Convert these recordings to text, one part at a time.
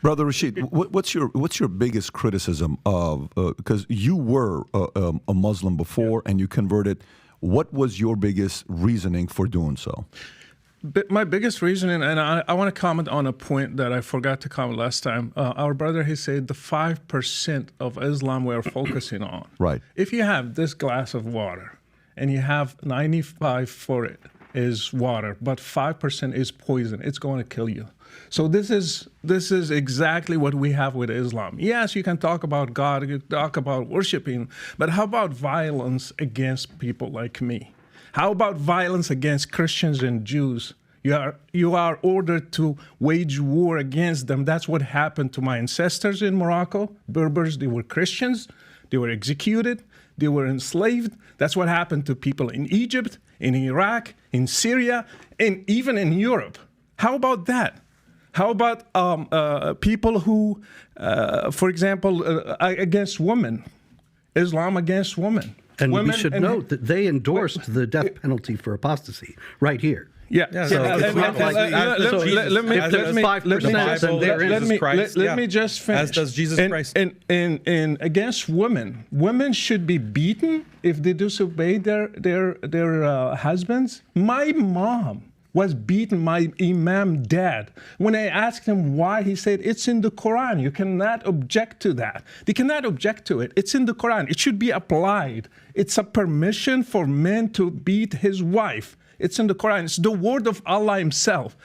Brother Rachid, what's your biggest criticism of, because you were a Muslim before and you converted, what was your biggest reasoning for doing so? My biggest reasoning, and I want to comment on a point that I forgot to comment last time. Our brother, he said the 5% of Islam we're focusing on. Right. If you have this glass of water and you have 95 for it is water, but 5% is poison, it's going to kill you. So this is exactly what we have with Islam. Yes, you can talk about God, you can talk about worshiping, but how about violence against people like me? How about violence against Christians and Jews? You are ordered to wage war against them. That's what happened to my ancestors in Morocco. Berbers, they were Christians. They were executed. They were enslaved. That's what happened to people in Egypt, in Iraq, in Syria, and even in Europe. How about that? How about people who, for example, against women, Islam against women? And we should note that they endorsed the death penalty for apostasy right here. Yeah. Let me just finish. As does Jesus Christ. And against women, women should be beaten if they disobey their husbands. My mom was beaten, my imam dad. When I asked him why, he said, it's in the Quran. You cannot object to that. They cannot object to it. It's in the Quran. It should be applied. It's a permission for men to beat his wife. It's in the Quran. It's the word of Allah himself.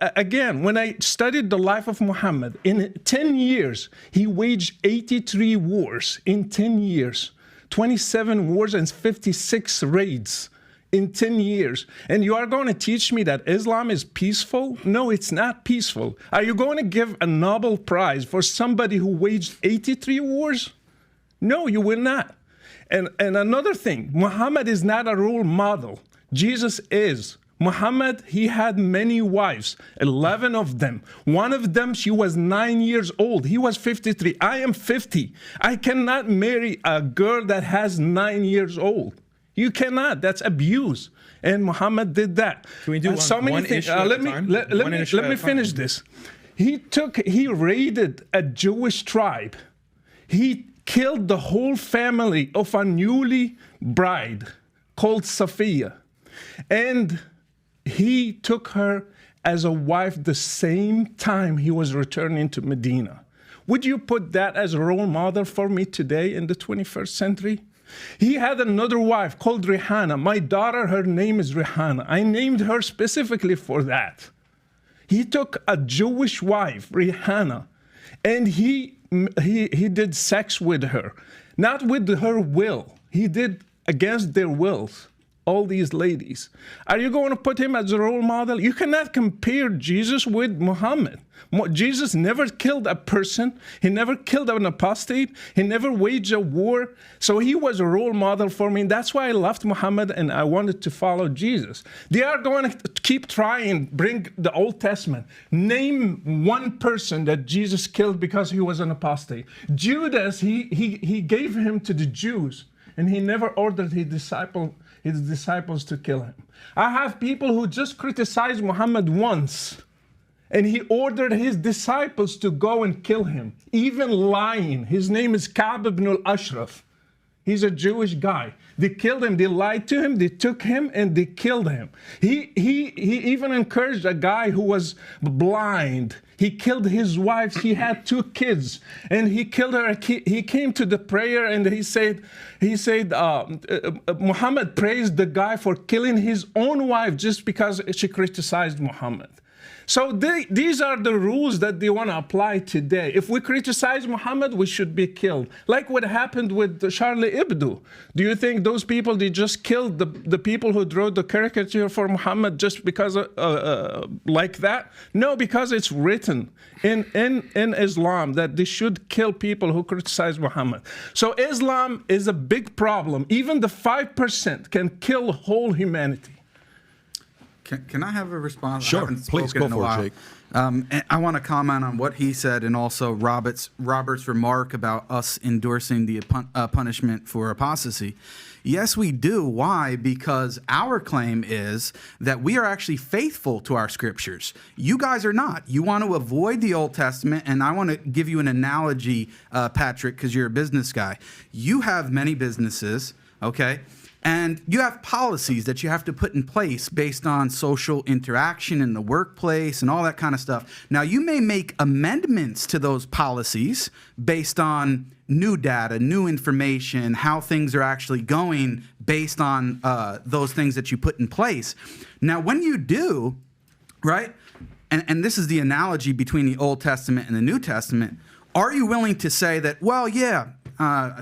Again, when I studied the life of Muhammad, in 10 years, he waged 83 wars in 10 years, 27 wars and 56 raids. In 10 years. And you are going to teach me that Islam is peaceful? No, it's not peaceful. Are you going to give a Nobel Prize for somebody who waged 83 wars? No, you will not. And another thing, Muhammad is not a role model. Jesus is. Muhammad, he had many wives, 11 of them. One of them, she was 9 years old. He was 53. I am 50. I cannot marry a girl that has 9 years old. You cannot. That's abuse. And Muhammad did that. Can we do one issue at a time? Let me finish this. He raided a Jewish tribe. He killed the whole family of a newly bride called Safiya. And he took her as a wife the same time he was returning to Medina. Would you put that as a role model for me today in the 21st century? He had another wife called Rihanna. My daughter, her name is Rihanna. I named her specifically for that. He took a Jewish wife, Rihanna, and he did sex with her, not with her will. He did against their wills. All these ladies. Are you going to put him as a role model? You cannot compare Jesus with Muhammad. Jesus never killed a person. He never killed an apostate. He never waged a war. So he was a role model for me. That's why I loved Muhammad and I wanted to follow Jesus. They are going to keep trying, bring the Old Testament. Name one person that Jesus killed because he was an apostate. Judas, he gave him to the Jews and he never ordered his disciples to kill him. I have people who just criticized Muhammad once, and he ordered his disciples to go and kill him, even lying. His name is Ka'b ibn al-Ashraf. He's a Jewish guy. They killed him. They lied to him. They took him and they killed him. He even encouraged a guy who was blind. He killed his wife. He had 2 kids, and he killed her. He came to the prayer and he said, Muhammad praised the guy for killing his own wife just because she criticized Muhammad. So these are the rules that they want to apply today. If we criticize Muhammad, we should be killed. Like what happened with Charlie Hebdo. Do you think those people, they just killed the people who drew the caricature for Muhammad just because like that? No, because it's written in Islam that they should kill people who criticize Muhammad. So Islam is a big problem. Even the 5% can kill whole humanity. Can I have a response? Sure. I haven't Please, spoken go in a for it, while. Jake. And I want to comment on what he said and also Robert's remark about us endorsing the punishment for apostasy. Yes, we do. Why? Because our claim is that we are actually faithful to our scriptures. You guys are not. You want to avoid the Old Testament, and I want to give you an analogy, Patrick, because you're a business guy. You have many businesses, okay? And you have policies that you have to put in place based on social interaction in the workplace and all that kind of stuff. Now, you may make amendments to those policies based on new data, new information, how things are actually going based on those things that you put in place. Now, when you do, right, and this is the analogy between the Old Testament and the New Testament, are you willing to say that, well, yeah,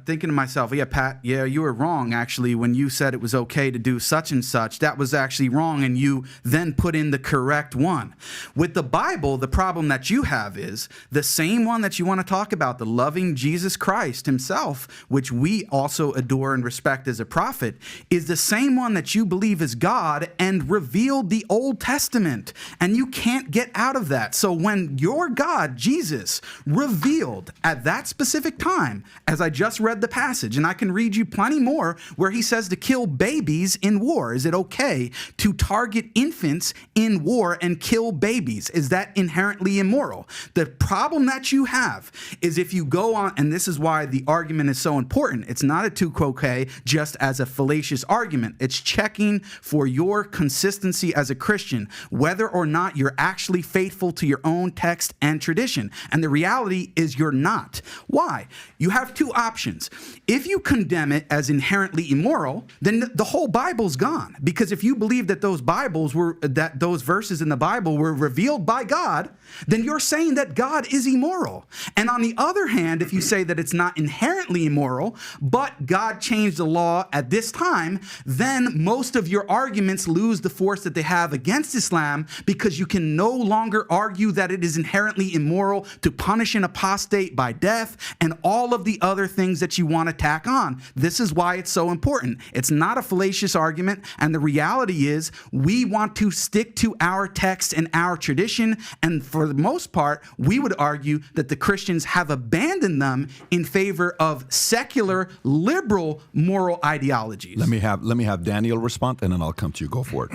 thinking to myself, yeah, Pat, yeah, you were wrong, actually, when you said it was okay to do such and such. That was actually wrong, and you then put in the correct one. With the Bible, the problem that you have is the same one that you want to talk about, the loving Jesus Christ himself, which we also adore and respect as a prophet, is the same one that you believe is God and revealed the Old Testament. And you can't get out of that. So when your God, Jesus, revealed at that specific time, as I just read the passage, and I can read you plenty more where he says to kill babies in war. Is it okay to target infants in war and kill babies? Is that inherently immoral? The problem that you have is if you go on, and this is why the argument is so important. It's not a tu quoque just as a fallacious argument. It's checking for your consistency as a Christian, whether or not you're actually faithful to your own text and tradition. And the reality is you're not. Why? You have two options. If you condemn it as inherently immoral, then the whole Bible's gone. Because if you believe that those verses in the Bible were revealed by God, then you're saying that God is immoral. And on the other hand, if you say that it's not inherently immoral, but God changed the law at this time, then most of your arguments lose the force that they have against Islam, because you can no longer argue that it is inherently immoral to punish an apostate by death and all of the other things that you want to tack on. This is why it's so important. It's not a fallacious argument, and the reality is we want to stick to our text and our tradition, and for the most part, we would argue that the Christians have abandoned them in favor of secular, liberal, moral ideologies. Let me have Daniel respond, and then I'll come to you. Go for it.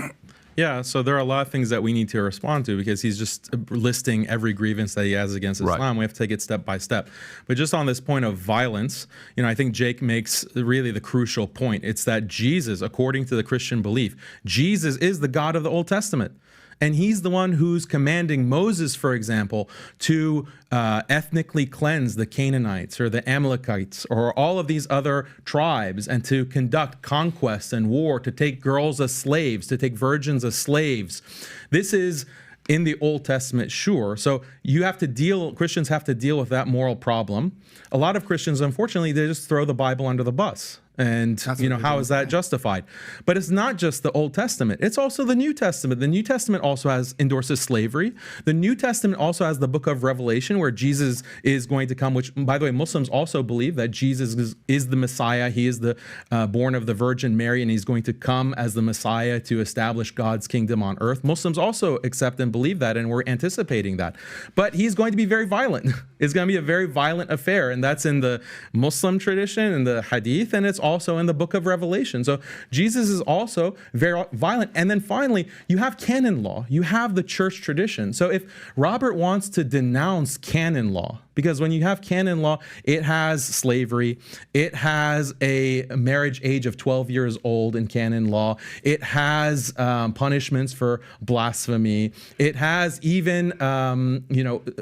Yeah, so there are a lot of things that we need to respond to, because he's just listing every grievance that he has against Islam. Right. We have to take it step by step. But just on this point of violence, I think Jake makes really the crucial point. It's that Jesus, according to the Christian belief, Jesus is the God of the Old Testament. And he's the one who's commanding Moses, for example, to ethnically cleanse the Canaanites or the Amalekites or all of these other tribes, and to conduct conquest and war, to take girls as slaves, to take virgins as slaves. This is in the Old Testament, sure. So Christians have to deal with that moral problem. A lot of Christians, unfortunately, they just throw the Bible under the bus. And, how is that justified? But it's not just the Old Testament. It's also the New Testament. The New Testament also endorses slavery. The New Testament also has the book of Revelation, where Jesus is going to come, which, by the way, Muslims also believe that Jesus is the Messiah. He is the born of the Virgin Mary, and he's going to come as the Messiah to establish God's kingdom on earth. Muslims also accept and believe that, and we're anticipating that. But he's going to be very violent. It's going to be a very violent affair, and that's in the Muslim tradition and the Hadith, and it's also in the book of Revelation. So Jesus is also very violent. And then finally, you have canon law. You have the church tradition. So if Robert wants to denounce canon law, because when you have canon law, it has slavery, it has a marriage age of 12 years old in canon law, it has punishments for blasphemy, it has even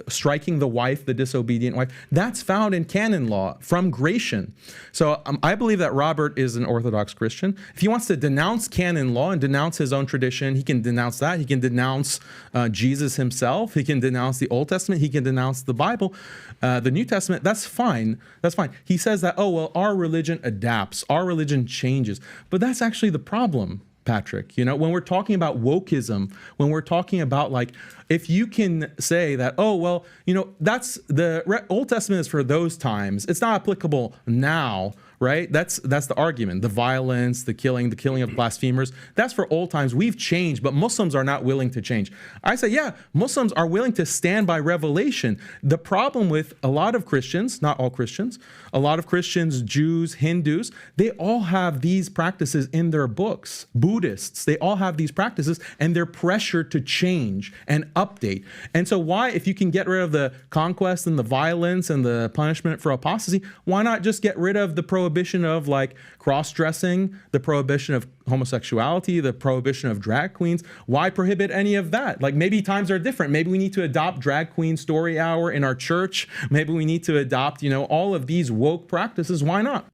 striking the wife, the disobedient wife. That's found in canon law from Gratian. So I believe that Robert is an Orthodox Christian. If he wants to denounce canon law and denounce his own tradition, he can denounce that. He can denounce Jesus himself. He can denounce the Old Testament. He can denounce the Bible. The New Testament, that's fine. That's fine. He says that, our religion adapts, our religion changes. But that's actually the problem, Patrick. When we're talking about wokeism, when we're talking about if you can say that, that's the Old Testament is for those times, it's not applicable now, right? That's the argument. The violence, the killing of blasphemers. That's for old times. We've changed, but Muslims are not willing to change. I say, yeah, Muslims are willing to stand by revelation. The problem with a lot of Christians, not all Christians, a lot of Christians, Jews, Hindus, they all have these practices in their books. Buddhists, they all have these practices, and they're pressured to change and update. And so why, if you can get rid of the conquest and the violence and the punishment for apostasy, why not just get rid of the prohibition of like cross-dressing, the prohibition of homosexuality, the prohibition of drag queens? Why prohibit any of that? Like, maybe times are different. Maybe we need to adopt drag queen story hour in our church. Maybe we need to adopt, all of these woke practices. Why not?